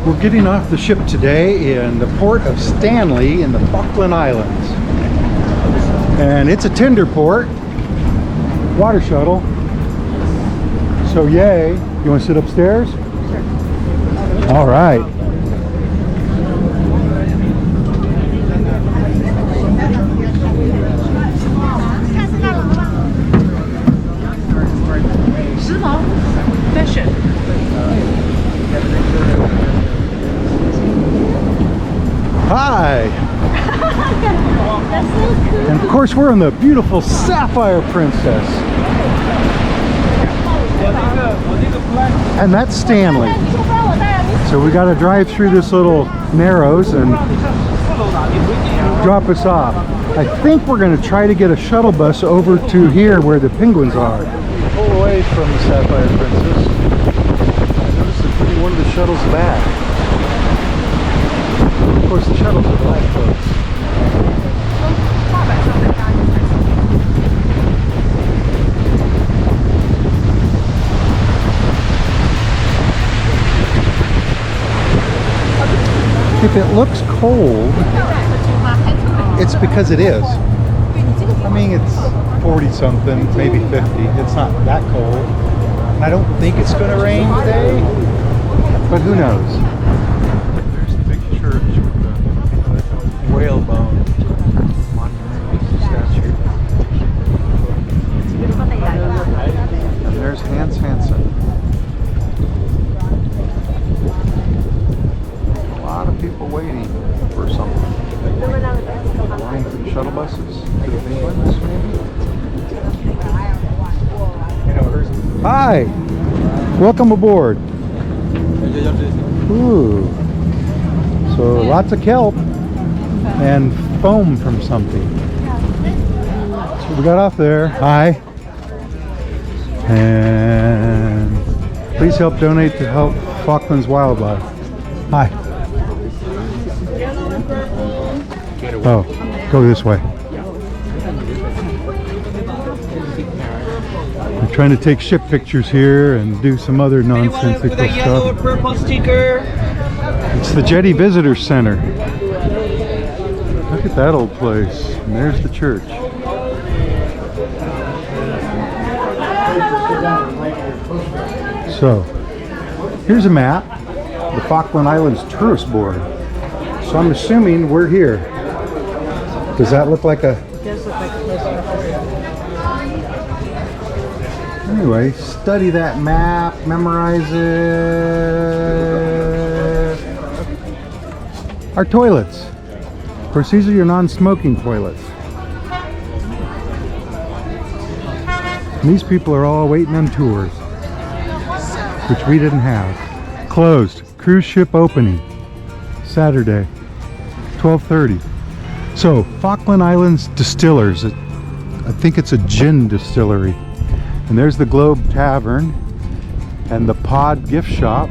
We're getting off the ship today in the port of Stanley in the Falkland Islands. And it's a tender port, water shuttle. So yay. You want to sit upstairs? Sure. All right. Hi! That's so cool. And of course we're on the beautiful Sapphire Princess. And that's Stanley. So we got to drive through this little narrows and drop us off. I think we're going to try to get a shuttle bus over to here where the penguins are. Pull away from the Sapphire Princess. I noticed they're putting one of the shuttles back. Of course, the shuttles are black folks. If it looks cold, it's because it is. I mean, it's 40 something, maybe 50. It's not that cold. And I don't think it's going to rain today, but who knows? Whalebone statue. And there's Hans Hansen. A lot of people waiting for something. Line for the shuttle buses to the penguins, maybe? Hi! Welcome aboard. Ooh. So lots of kelp and foam from something. So we got off there. Hi. And please help donate to help Falkland's wildlife. Hi. Oh, go this way. We're trying to take ship pictures here and do some other nonsensical stuff. It's the Jetty Visitor Center. Look at that old place. And there's the church. So, here's a map. The Falkland Islands Tourist Board. So I'm assuming we're here. Does that look like a... It does look like a place. Anyway, study that map, memorize it. Our toilets. Of course, these are your non-smoking toilets. And these people are all waiting on tours, which we didn't have. Closed. Cruise ship opening. Saturday, 12:30. So, Falkland Islands Distillers. I think it's a gin distillery. And there's the Globe Tavern and the Pod gift shop.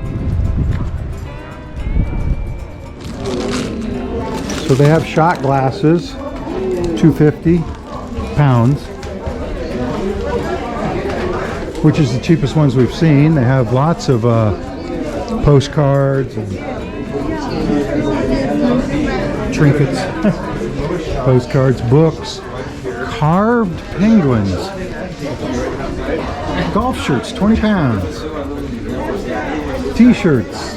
So they have shot glasses, $2.50 pounds, which is the cheapest ones we've seen. They have lots of postcards and trinkets, postcards, books, carved penguins, golf shirts, 20 pounds, t-shirts,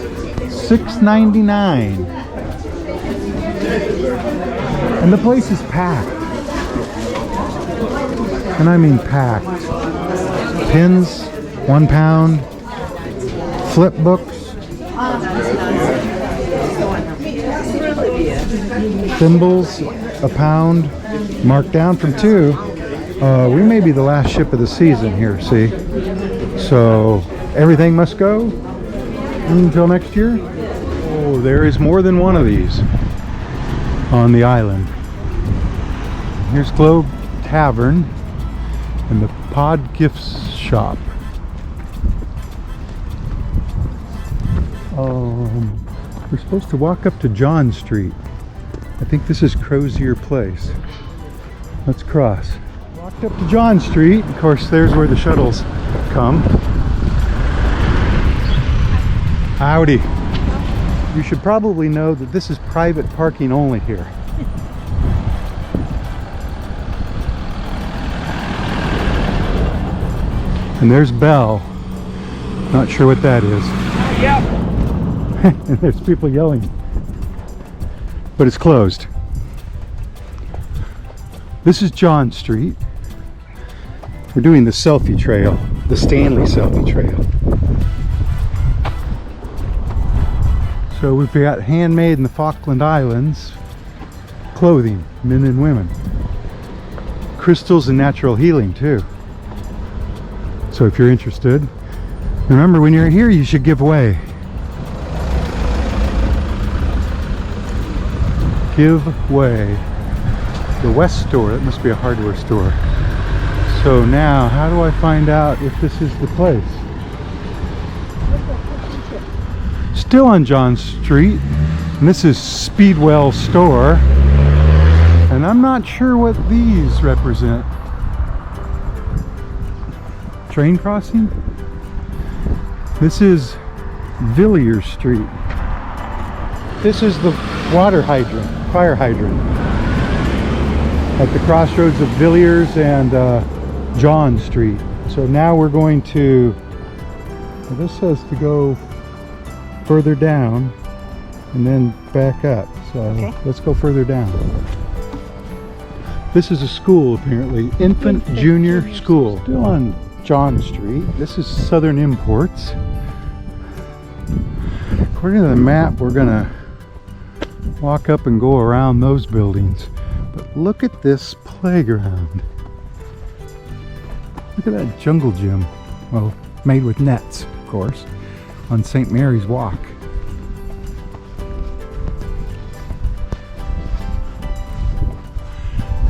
$6.99. And the place is packed. And I mean packed. Pins, 1 pound. Flip books. Thimbles, a pound. Marked down from 2. We may be the last ship of the season here, see? So everything must go until next year. Oh, there is more than one of these on the island. Here's Globe Tavern and the Pod Gifts shop. We're supposed to walk up to John Street. I think this is Crozier Place. Let's cross. Walked up to John Street. Of course, there's where the shuttles come. Howdy. You should probably know that this is private parking only here. And there's Bell. Not sure what that is. Yep. And there's people yelling. But it's closed. This is John Street. We're doing the selfie trail, the Stanley selfie trail. So we've got handmade in the Falkland Islands clothing, men and women. Crystals and natural healing too. So if you're interested, remember when you're here you should give way. Give way. The West store, it must be a hardware store. So now, how do I find out if this is the place? Still on John Street, and this is Speedwell store, and I'm not sure what these represent. Train crossing? This is Villiers Street. This is the water hydrant, fire hydrant, at the crossroads of Villiers and John Street. So now we're going to, well, this says to go further down and then back up. So okay, let's go further down. This is a school apparently, Infant Junior School. Still on John Street. This is Southern Imports. According to the map, we're gonna walk up and go around those buildings. But look at this playground. Look at that jungle gym. Well, made with nets, of course, on St. Mary's Walk.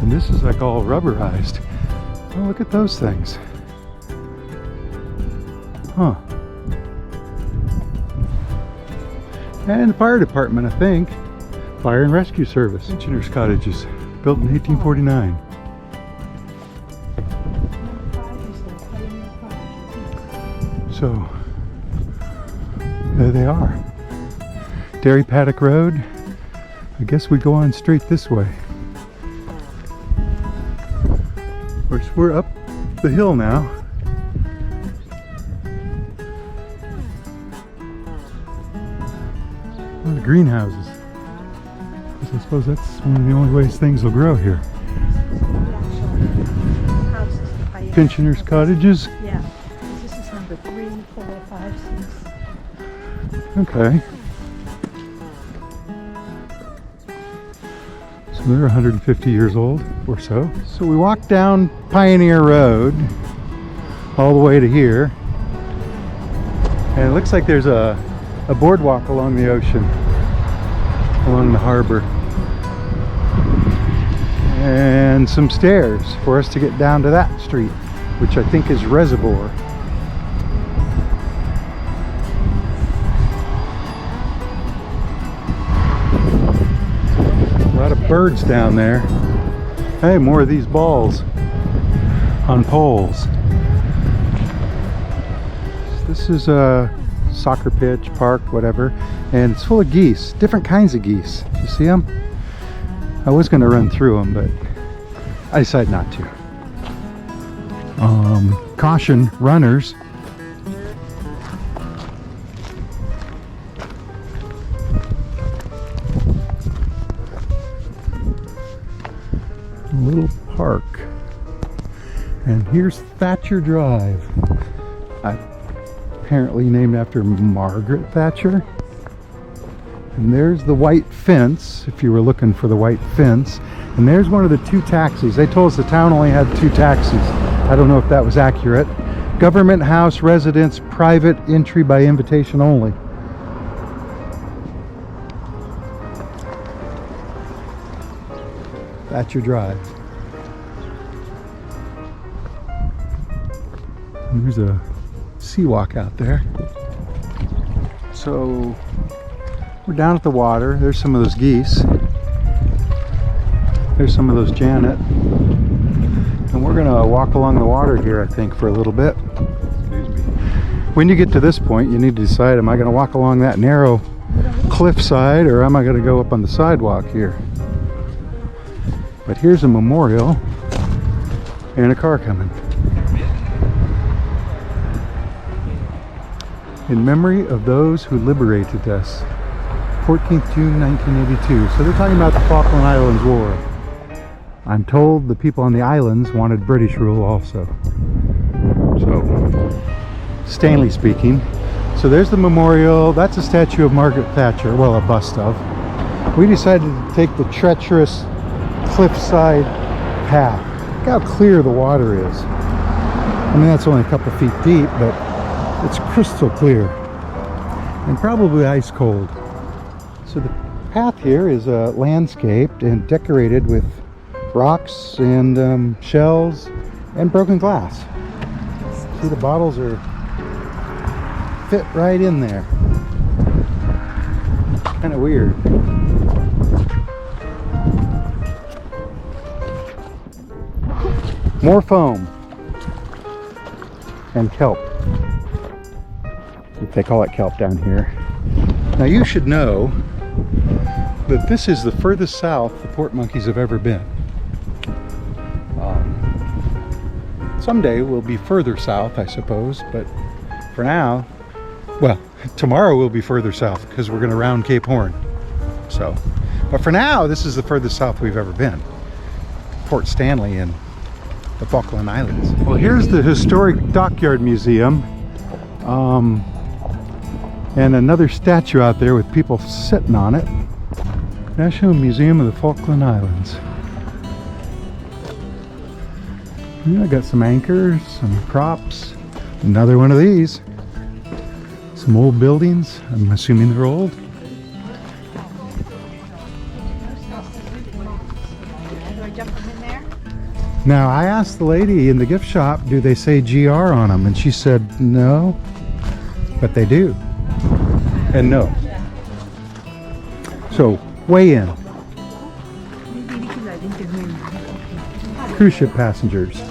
And this is like all rubberized. Oh, look at those things. Huh. And the fire department, I think. Fire and Rescue Service. Pensioners' cottages, built in 1849. So, there they are. Dairy Paddock Road. I guess we go on straight this way. Of course, we're up the hill now. A lot of greenhouses. I suppose that's one of the only ways things will grow here. Pensioners' cottages. Yeah. This is number 3, 4, 5, 6. Okay. So they're 150 years old or so. So we walked down Pioneer Road all the way to here. And it looks like there's a boardwalk along the ocean, along the harbor. And some stairs for us to get down to that street, which I think is Reservoir. A lot of birds down there. Hey, more of these balls on poles. This is a soccer pitch, park, whatever, and it's full of geese, different kinds of geese. You see them? I was going to run through them, but I decided not to. Caution, runners. A little park. And here's Thatcher Drive. Apparently named after Margaret Thatcher. And there's the white fence, if you were looking for the white fence. And there's one of the 2 taxis. They told us the town only had 2 taxis. I don't know if that was accurate. Government house, residence, private entry by invitation only. Thatcher Drive. And there's a sea walk out there. So we're down at the water. There's some of those geese. There's some of those Janet. And we're gonna walk along the water here, I think, for a little bit. Excuse me. When you get to this point, you need to decide, am I gonna walk along that narrow cliffside, or am I going to go up on the sidewalk here? But here's a memorial and a car coming. In memory of those who liberated us. 14th June 1982. So they're talking about the Falkland Islands War. I'm told the people on the islands wanted British rule also. So, Stanley speaking. So there's the memorial. That's a statue of Margaret Thatcher. Well, a bust of. We decided to take the treacherous cliffside path. Look how clear the water is. I mean, that's only a couple feet deep, but it's crystal clear. And probably ice cold. So the path here is landscaped and decorated with rocks and shells and broken glass. See, the bottles are fit right in there. Kind of weird. More foam and kelp. They call it kelp down here. Now you should know that this is the furthest south the port monkeys have ever been. Someday we'll be further south, I suppose, but for now, well, tomorrow we'll be further south because we're going to round Cape Horn. So, but for now, this is the furthest south we've ever been. Port Stanley in the Falkland Islands. Well, here's the historic dockyard museum. And another statue out there with people sitting on it. National Museum of the Falkland Islands. Yeah, I got some anchors, some props. Another one of these. Some old buildings. I'm assuming they're old. Now, I asked the lady in the gift shop, do they say GR on them? And she said no, but they do. And no. So, weigh in. Cruise ship passengers.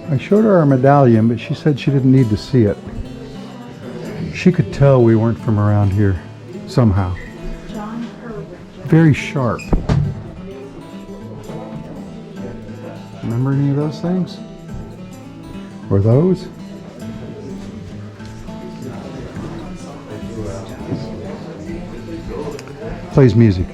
I showed her our medallion, but she said she didn't need to see it. She could tell we weren't from around here, somehow. Very sharp. Remember any of those things? Or those? Plays music.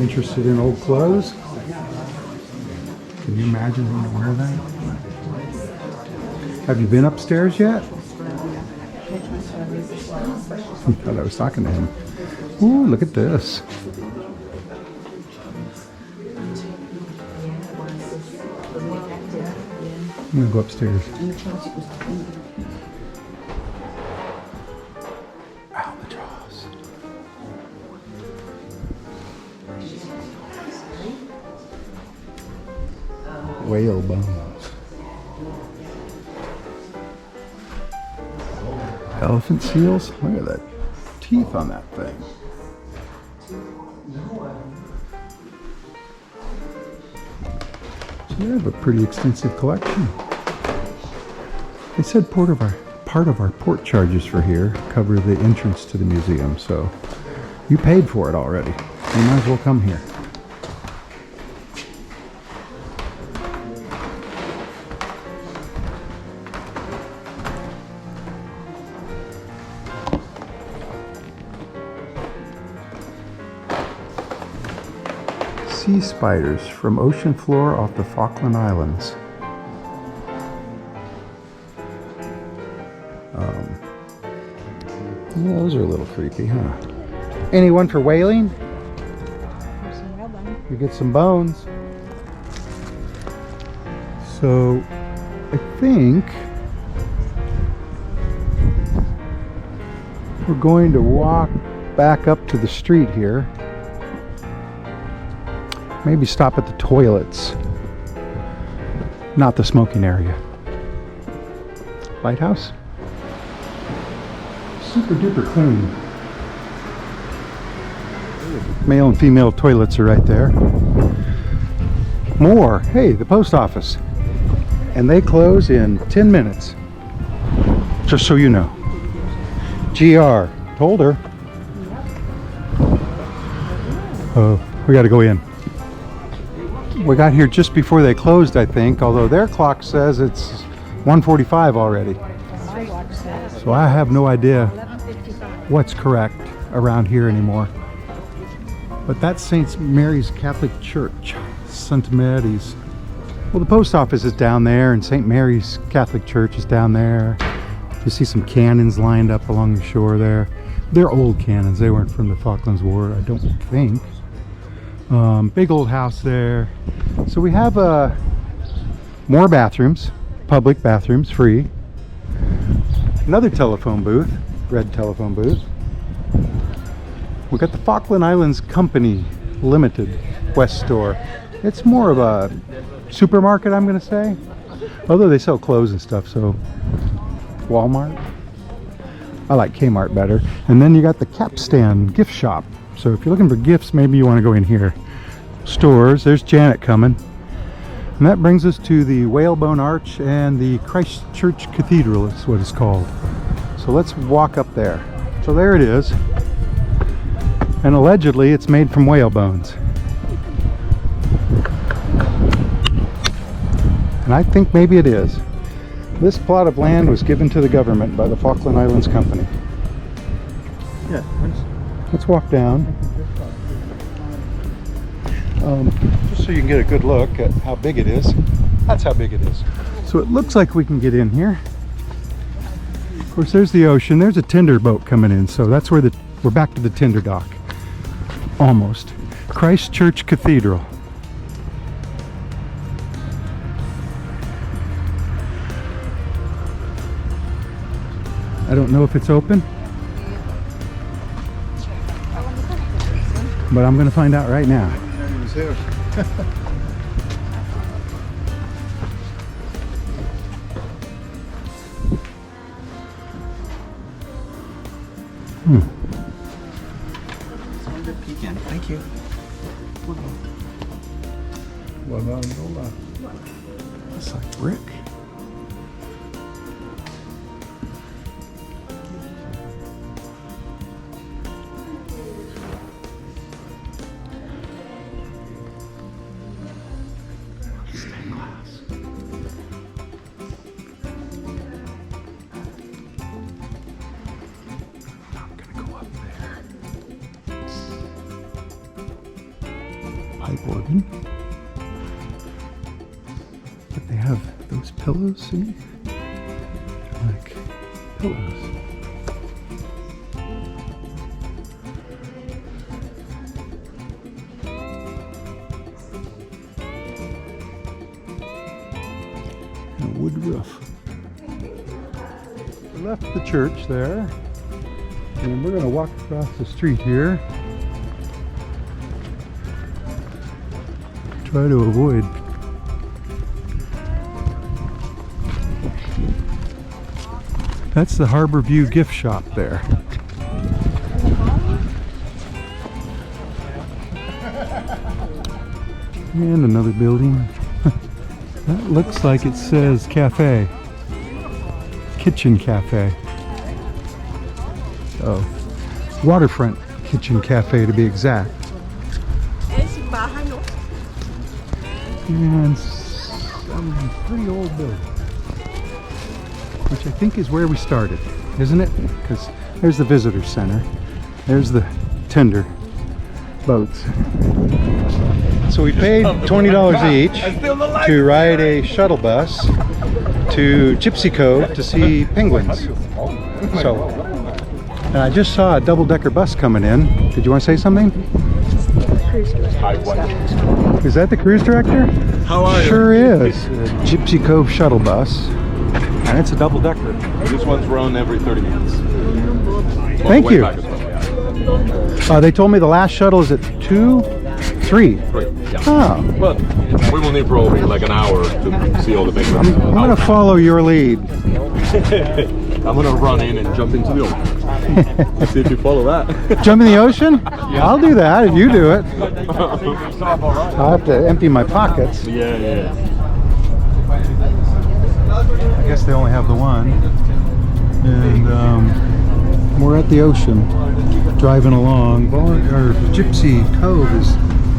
Interested in old clothes? Can you imagine him to wear that? Have you been upstairs yet? He thought I was talking to him. Ooh, look at this. I'm gonna go upstairs. Albatross. Whale bones. Elephant seals? Look at that teeth on that thing. So they have a pretty extensive collection. They said part of our port charges for here cover the entrance to the museum, so you paid for it already. You might as well come here. Sea spiders from ocean floor off the Falkland Islands. Yeah, those are a little creepy, huh? Anyone for whaling? You get some bones. So, I think we're going to walk back up to the street here. Maybe stop at the toilets, not the smoking area. Lighthouse? Super duper clean. Male and female toilets are right there. More. Hey, the post office. And they close in 10 minutes. Just so you know. GR. Told her. Oh, we got to go in. We got here just before they closed, I think, although their clock says it's 1:45 already. My watch says So I have no idea 11:55. what's correct around here anymore. But that's St. Mary's Catholic Church, St. Mary's. Well, the post office is down there, and St. Mary's Catholic Church is down there. You see some cannons lined up along the shore there. They're old cannons. They weren't from the Falklands War, I don't think. Big old house there. So we have more bathrooms, public bathrooms, free. Another telephone booth, red telephone booth. We got the Falkland Islands Company Limited West Store. It's more of a supermarket, I'm going to say. Although they sell clothes and stuff, so Walmart. I like Kmart better. And then you got the Capstan gift shop. So if you're looking for gifts, maybe you want to go in here. Stores, there's Janet coming. And that brings us to the Whalebone Arch and the Christ Church Cathedral is what it's called. So let's walk up there. So there it is. And allegedly it's made from whale bones. And I think maybe it is. This plot of land was given to the government by the Falkland Islands Company. Yeah. Let's walk down. Just so you can get a good look at how big it is. That's how big it is. So it looks like we can get in here. Of course, there's the ocean. There's a tender boat coming in. So that's where we're back to the tender dock. Almost. Christ Church Cathedral. I don't know if it's open, but I'm going to find out right now. Thank you. It's like brick. Pipe organ. But they have those pillows, see? Like pillows. And a wood roof. We left the church there, and we're going to walk across the street here. Try to avoid. That's the Harbor View gift shop there. And another building. That looks like it says cafe. Kitchen cafe. Oh, waterfront kitchen cafe to be exact. And some pretty old building, which I think is where we started, isn't it? Because there's the visitor center, there's the tender boats. So we paid $20 each to ride a shuttle bus to Gypsy Cove to see penguins. So, and I just saw a double-decker bus coming in. Did you want to say something? Is that the cruise director? How are you? Sure is. Gypsy Cove shuttle bus. And it's a double-decker. This one's run every 30 minutes. Thank you. Well, They told me the last shuttle is at 2, 3. yeah. Oh, But we will need probably like an hour to see all the big ones. I'm going to follow your lead. I'm gonna run in and jump into the ocean. Let's see if you follow that. Jump in the ocean? I'll do that if you do it. I'll have to empty my pockets. Yeah. I guess they only have the one. And we're at the ocean, driving along. Gypsy Cove is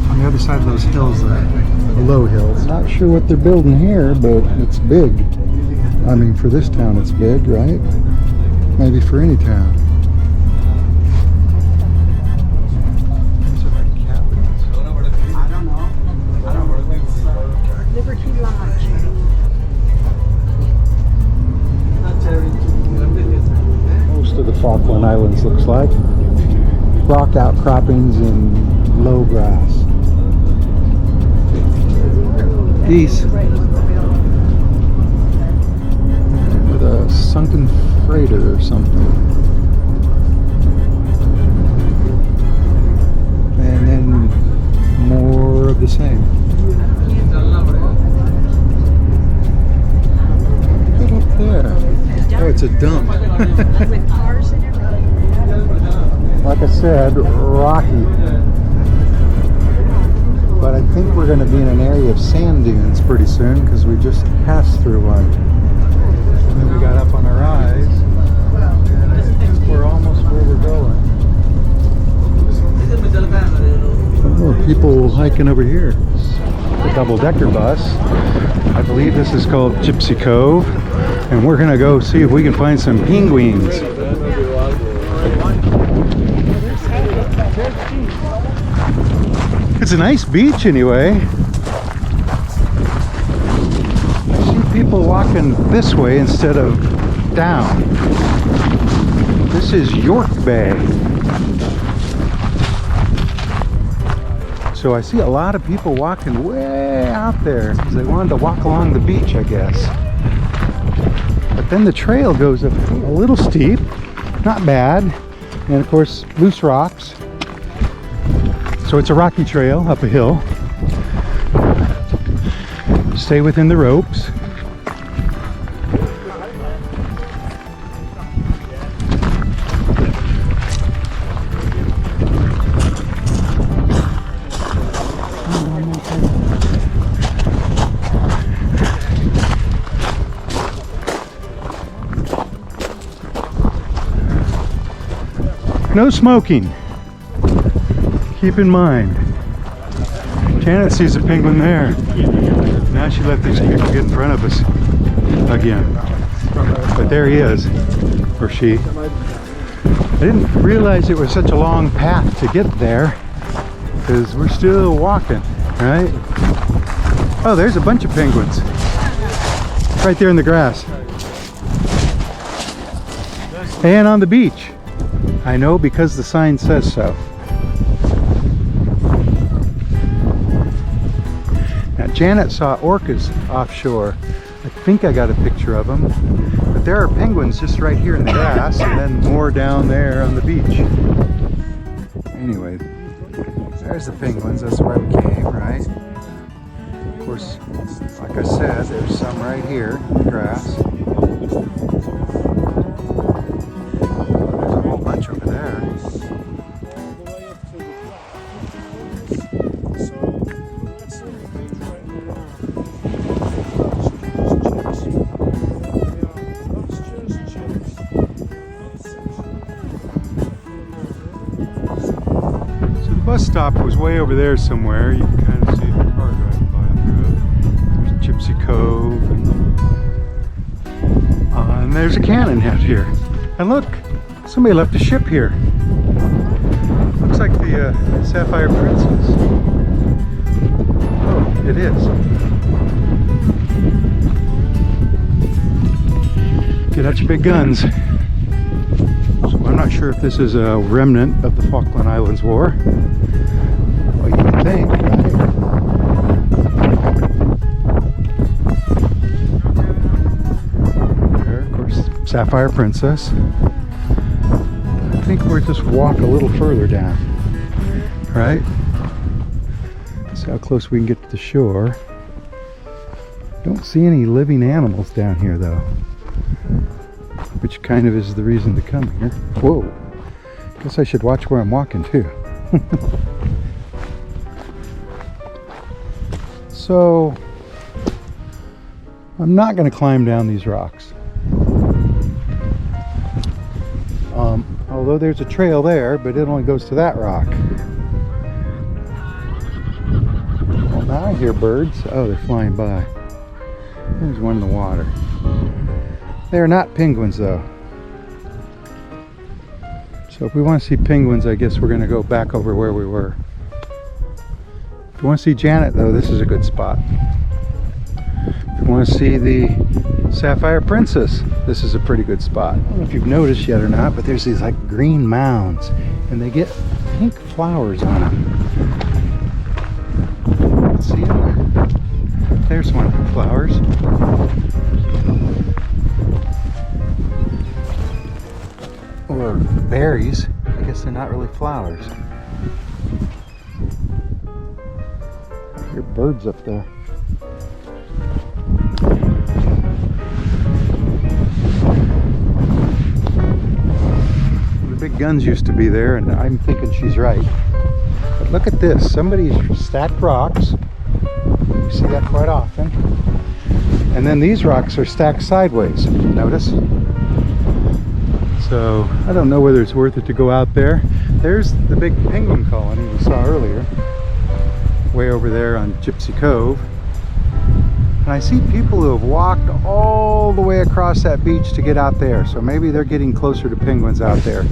on the other side of those hills there, the low hills. Not sure what they're building here, but it's big. I mean, for this town it's big, right? Maybe for any town. Liberty Lodge. Most of the Falkland Islands looks like. Rock outcroppings and low grass. Geese. With a sunken freighter or something. And then more of the same. Get up there. Oh, it's a dump. With cars and everything. Like I said, rocky. But I think we're going to be in an area of sand dunes pretty soon because we just passed through one. And then we got up on our eyes, and I think we're almost where we're going. Oh, people hiking over here. The double-decker bus. I believe this is called Gypsy Cove, and we're going to go see if we can find some penguins. It's a nice beach anyway. I see people walking this way instead of down. This is York Bay. So I see a lot of people walking way out there because they wanted to walk along the beach, I guess. But then the trail goes a little steep, not bad, and of course loose rocks. So it's a rocky trail up a hill. Stay within the ropes. No smoking. Keep in mind. Janet sees a penguin there. Now she let these people get in front of us again. But there he is, or she. I didn't realize it was such a long path to get there because we're still walking, right? Oh, there's a bunch of penguins right there in the grass. And on the beach. I know because the sign says so. Now Janet saw orcas offshore. I think I got a picture of them. But there are penguins just right here in the grass and then more down there on the beach. Anyway, there's the penguins. That's where we came, right? Of course, like I said, there's some right here in the grass. Over there. So the bus stop was way over there somewhere. You can kind of see the car driving by on the road. There's Gypsy Cove, and there's a cannon out here. And look! Somebody left a ship here. Looks like the Sapphire Princess. Oh, it is. Get out your big guns. So I'm not sure if this is a remnant of the Falkland Islands War. Well, you would think, right? There, of course, Sapphire Princess. I think we'll just walk a little further down, right? See how close we can get to the shore. Don't see any living animals down here though. which kind of is the reason to come here. Whoa, guess I should watch where I'm walking too. So I'm not going to climb down these rocks. Although there's a trail there, but it only goes to that rock. Well, now I hear birds. Oh, they're flying by. There's one in the water. They're not penguins though. So if we want to see penguins, I guess we're going to go back over where we were. If you want to see Janet though, this is a good spot. If you want to see the Sapphire Princess, this is a pretty good spot. I don't know if you've noticed yet or not, but there's these like green mounds and they get pink flowers on them. See them? There's one of the flowers. Or berries. I guess they're not really flowers. I hear birds up there. The big guns used to be there, and I'm thinking she's right. But look at this. Somebody's stacked rocks. You see that quite often. And then these rocks are stacked sideways. Notice? So I don't know whether it's worth it to go out there. There's the big penguin colony we saw earlier, way over there on Gypsy Cove. And I see people who have walked all the way across that beach to get out there. So maybe they're getting closer to penguins out there.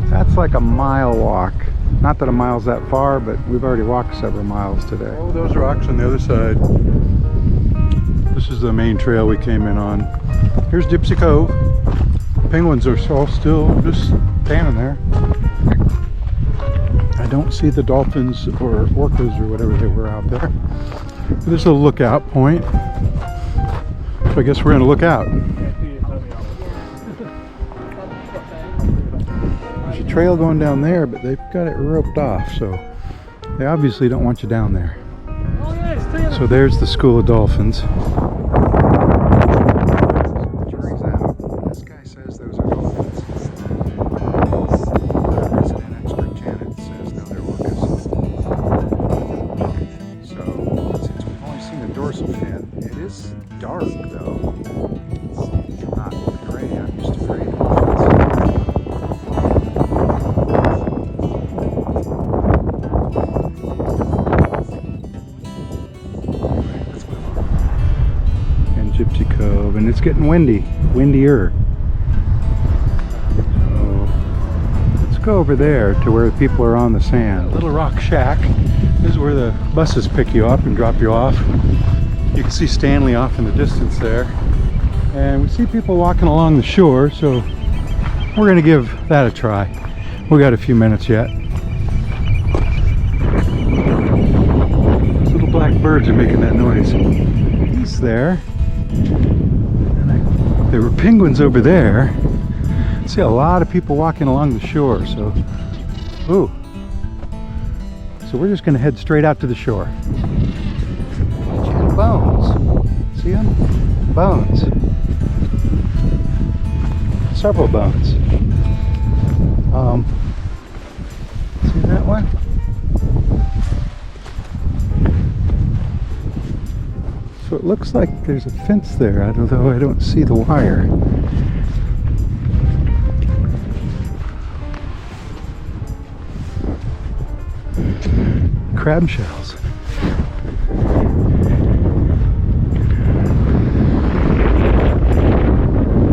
That's like a mile walk. Not that a mile's that far, but we've already walked several miles today. Oh, those rocks on the other side. This is the main trail we came in on. Here's Gypsy Cove. Penguins are all still just standing there. I don't see the dolphins or orcas or whatever they were out there. There's a lookout point. So I guess we're going to look out. There's a trail going down there, but they've got it roped off, so they obviously don't want you down there. So there's the school of dolphins. And it's getting windier. So let's go over there to where people are on the sand. Little rock shack. This is where the buses pick you up and drop you off. You can see Stanley off in the distance there. And we see people walking along the shore, so we're going to give that a try. We got a few minutes yet. Those little black birds are making that noise. He's there. There were penguins over there. I see a lot of people walking along the shore, so we're just going to head straight out to the shore. Bones. See them? Bones. Several bones. See that one? So it looks like there's a fence there, although I don't see the wire. Crab shells.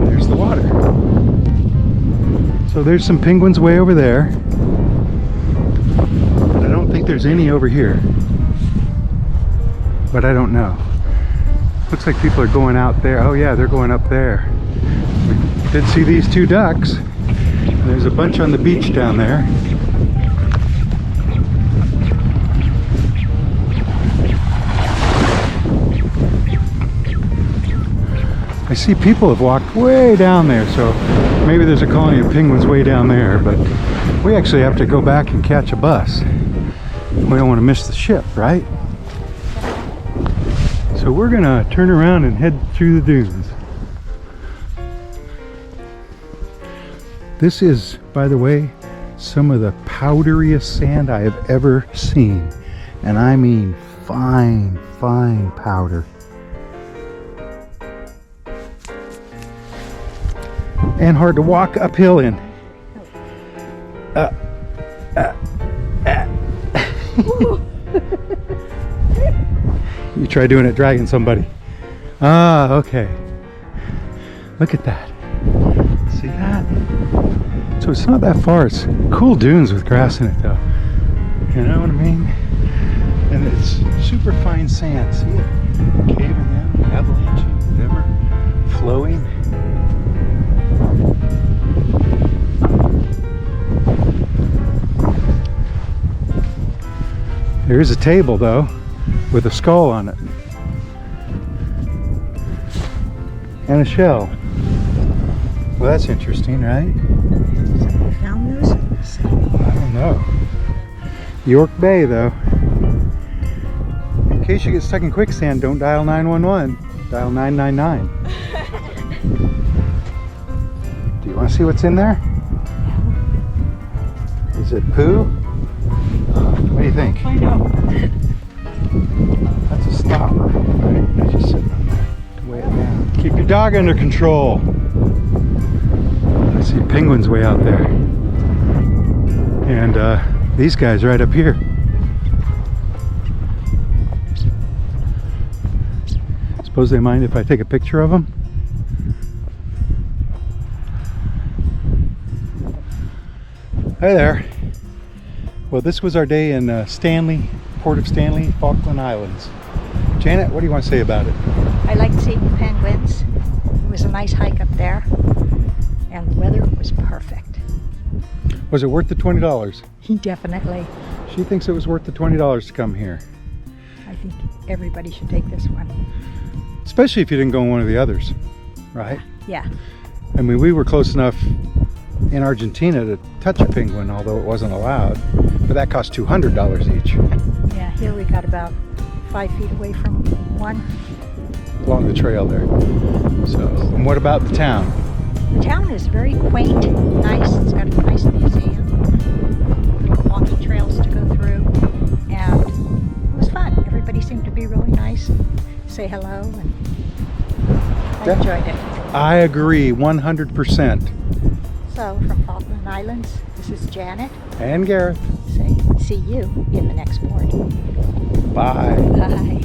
There's the water. So there's some penguins way over there. But I don't think there's any over here. But I don't know. Looks like people are going out there. Oh yeah, they're going up there. We did see these two ducks. There's a bunch on the beach down there. I see people have walked way down there, so maybe there's a colony of penguins way down there, but we actually have to go back and catch a bus. We don't want to miss the ship, right? So we're gonna turn around and head through the dunes. This is, by the way, some of the powderiest sand I have ever seen. And I mean fine, fine powder. And hard to walk uphill in. You try doing it dragging somebody. Ah, okay. Look at that. See that? So it's not that far. It's cool dunes with grass in it though. You know what I mean? And it's super fine sand. See it? Caving in, avalanching, whatever. Flowing. There is a table though, with a skull on it. And a shell. Well, that's interesting, right? Somebody found those? I don't know. York Bay, though. In case you get stuck in quicksand, don't dial 911. Dial 999. Do you want to see what's in there? Is it poo? What do you think? I know. That's a stopper, right? That's just sitting on there to weigh it down. Keep your dog under control. I see penguins way out there. And these guys right up here. Suppose they mind if I take a picture of them? Hi there. Well, this was our day in Stanley, Port of Stanley, Falkland Islands. Janet, what do you want to say about it? I liked seeing the penguins. It was a nice hike up there. And the weather was perfect. Was it worth the $20? Definitely. She thinks it was worth the $20 to come here. I think everybody should take this one. Especially if you didn't go on one of the others, right? Yeah. I mean, we were close enough in Argentina to touch a penguin, although it wasn't allowed. But that cost $200 each. Yeah, here we got about 5 feet away from one. Along the trail there. So, and what about the town? The town is very quaint, nice. It's got a nice museum, little walking trails to go through, and it was fun. Everybody seemed to be really nice and say hello, and I enjoyed it. I agree 100%. So, from Falkland Islands, this is Janet. And Gareth. Say, see you in the next board. Bye. Bye.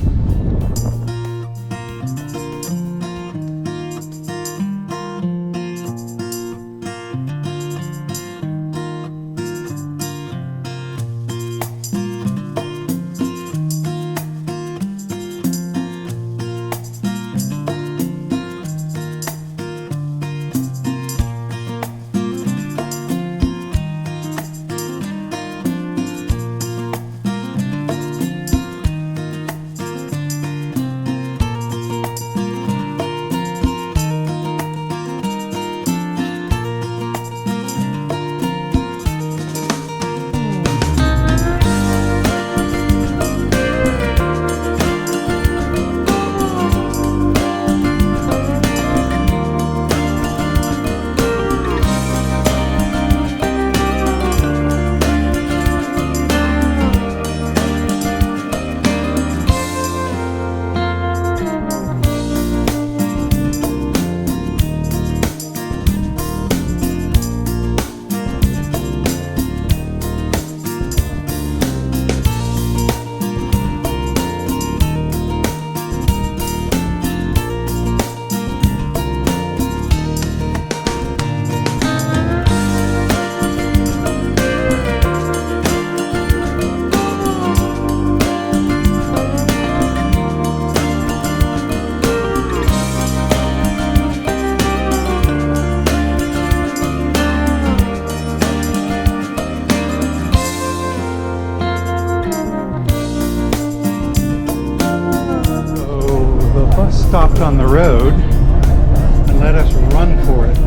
Stopped on the road and let us run for it.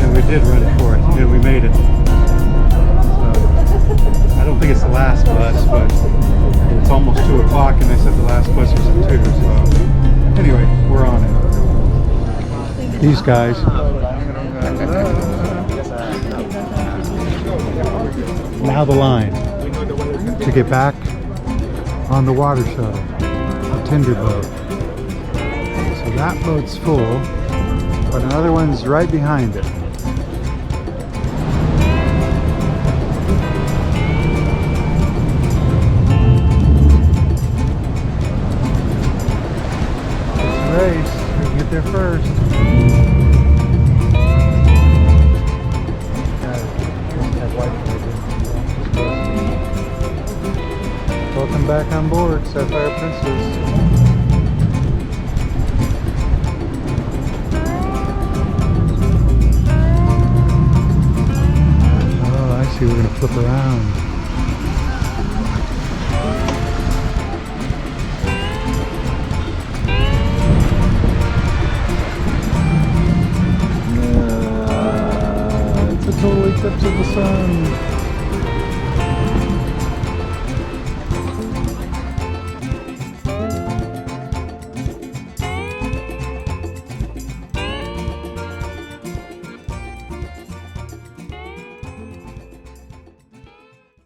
And we did run for it, and we made it. So, I don't think it's the last bus, but it's almost 2 o'clock and they said the last bus was at 2, so anyway, we're on it. These guys Now the line to get back on the water shuttle, the tender boat. So that boat's full, but another one's right behind it. Race, we can get there first. Welcome back on board, Sapphire Princess. Oh, I see, we're gonna flip around. It's a total eclipse of the sun.